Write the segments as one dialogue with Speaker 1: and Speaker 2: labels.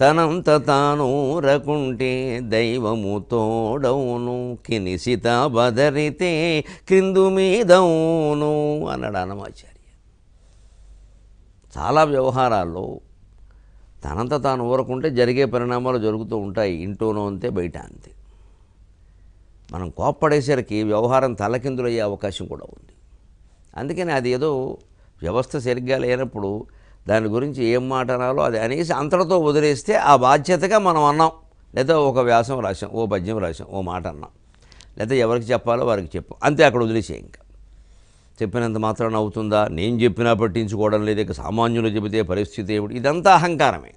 Speaker 1: తనంత తానూరకుంటే దైవము తోడవును కినిసిత బదరితే క్రిందు మీదవును అన్నాడు అన్నమాచార్య. చాలా వ్యవహారాల్లో తనంత తాను ఊరకుంటే జరిగే పరిణామాలు జరుగుతూ ఉంటాయి. ఇంట్లోనూ అంతే, బయట అంతే. మనం కోప్పడేసరికి వ్యవహారం తలకిందులయ్యే అవకాశం కూడా ఉంది. అందుకని అది ఏదో వ్యవస్థ సరిగ్గా లేనప్పుడు దాని గురించి ఏం మాట అనాలో అది అనేసి అంతటితో వదిలేస్తే ఆ బాధ్యతగా మనం అన్నాం, లేదా ఒక వ్యాసం రాసాం, ఓ పద్యం రాసాం, ఓ మాట అన్నాం, లేదా ఎవరికి చెప్పాలో వారికి చెప్పాం, అంతే, అక్కడ వదిలేసే. ఇంకా చెప్పినంత మాత్రాన అవుతుందా? నేను చెప్పినా పట్టించుకోవడం లేదు, ఇక సామాన్యులు చెబితే పరిస్థితి ఏమిటి? ఇదంతా అహంకారమే.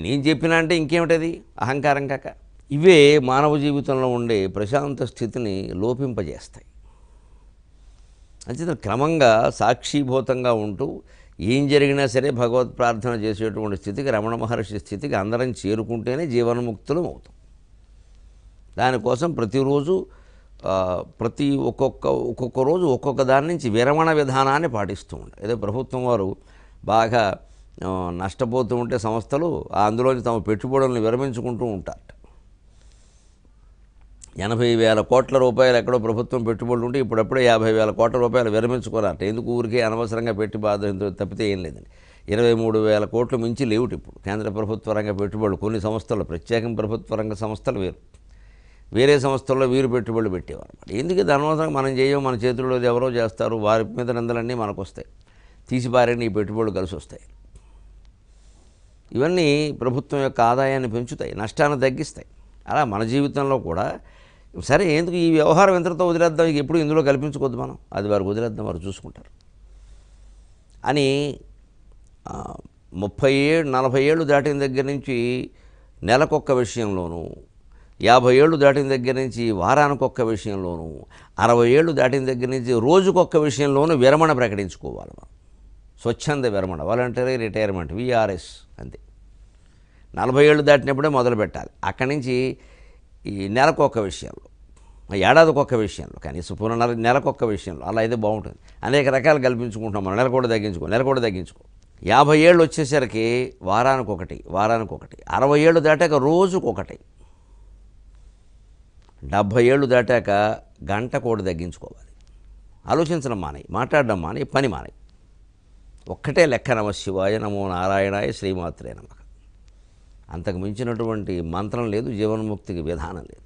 Speaker 1: నేను చెప్పినా అంటే ఇంకేమిటది? అహంకారం కాక. ఇవే మానవ జీవితంలో ఉండే ప్రశాంత స్థితిని లోపింపజేస్తాయి. అంచేత క్రమంగా సాక్షిభూతంగా ఉంటూ ఏం జరిగినా సరే భగవత్ ప్రార్థన చేసేటువంటి స్థితికి, రమణ మహర్షి స్థితికి అందరం చేరుకుంటేనే జీవన్ముక్తులం అవుతాం. దానికోసం ప్రతిరోజు ఒక్కొక్క రోజు ఒక్కొక్క దాని నుంచి విరమణ విధానాన్ని పాటిస్తూ ఉంటారు. ఏదో ప్రభుత్వం వారు బాగా నష్టపోతూ ఉంటే సంస్థలు అందులోంచి తమ పెట్టుబడులను విరమించుకుంటూ ఉంటారు. 80,000 కోట్ల రూపాయలు ఎక్కడో ప్రభుత్వం పెట్టుబడులు ఉంటే ఇప్పుడప్పుడే 50,000 కోట్ల రూపాయలు విరమించుకున్నారట. ఎందుకు? ఊరికే అనవసరంగా పెట్టి బాధ తప్పితే ఏం లేదండి. 23,000 కోట్లు మించి లేవుటి ఇప్పుడు కేంద్ర ప్రభుత్వ రంగ పెట్టుబడులు. కొన్ని సంస్థలు, ప్రత్యేకం ప్రభుత్వ రంగ సంస్థలు వేరే సంస్థల్లో వీరు పెట్టుబడులు పెట్టేవారు. ఎందుకు అనవసరంగా మనం చేయం, మన చేతుల్లో ఎవరో చేస్తారు, వారి మీద నిందలన్నీ మనకు వస్తాయి, తీసిపారని ఈ పెట్టుబడులు కలిసి వస్తాయి. ఇవన్నీ ప్రభుత్వం యొక్క ఆదాయాన్ని పెంచుతాయి, నష్టాన్ని తగ్గిస్తాయి. అలా మన జీవితంలో కూడా సరే ఎందుకు ఈ వ్యవహారం ఎంతటితో వదిలేద్దాం, ఇక ఎప్పుడు ఇందులో కల్పించుకోవద్దు మనం, అది వారికి వదిలేద్దాం, వారు చూసుకుంటారు అని 30-40 ఏళ్ళు దాటిన దగ్గర నుంచి నెలకొక్క విషయంలోనూ, 50 ఏళ్ళు దాటిన దగ్గర నుంచి వారానికొక్క విషయంలోనూ, 60 ఏళ్ళు దాటిన దగ్గర నుంచి రోజుకొక్క విషయంలోనూ విరమణ ప్రకటించుకోవాలి మనం. స్వచ్ఛంద విరమణ, వాలంటరీ రిటైర్మెంట్, విఆర్ఎస్. అంతే. 40 ఏళ్ళు దాటినప్పుడే మొదలు పెట్టాలి. అక్కడి నుంచి ఈ నెలకొక్క విషయంలో, ఏడాదికొక్క విషయంలో, కనీసం నెలకొక్క విషయంలో అలా అయితే బాగుంటుంది. అనేక రకాలు కల్పించుకుంటాం మనం. నెల కూడా తగ్గించుకో. 50 ఏళ్ళు వచ్చేసరికి వారానికొకటి. 60 ఏళ్ళు దాటాక రోజుకొకటి. 70 ఏళ్ళు దాటాక గంట కూడా తగ్గించుకోవాలి. ఆలోచించడం మాని, మాట్లాడడం మాని, పని మాని. ఒక్కటే లెక్క. నమ శివాయ, నమో నారాయణాయ, శ్రీమాత్రే నమః. అంతకు మించినటువంటి మంత్రం లేదు, జీవన్ముక్తికి విధానం లేదు.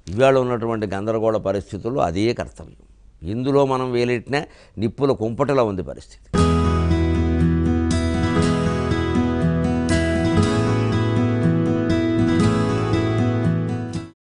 Speaker 1: ఇవాళ ఉన్నటువంటి గందరగోళ పరిస్థితుల్లో అదే కర్తవ్యం. ఇందులో మనం వేలెట్టిన నిప్పుల కుంపటిలో ఉంది పరిస్థితి.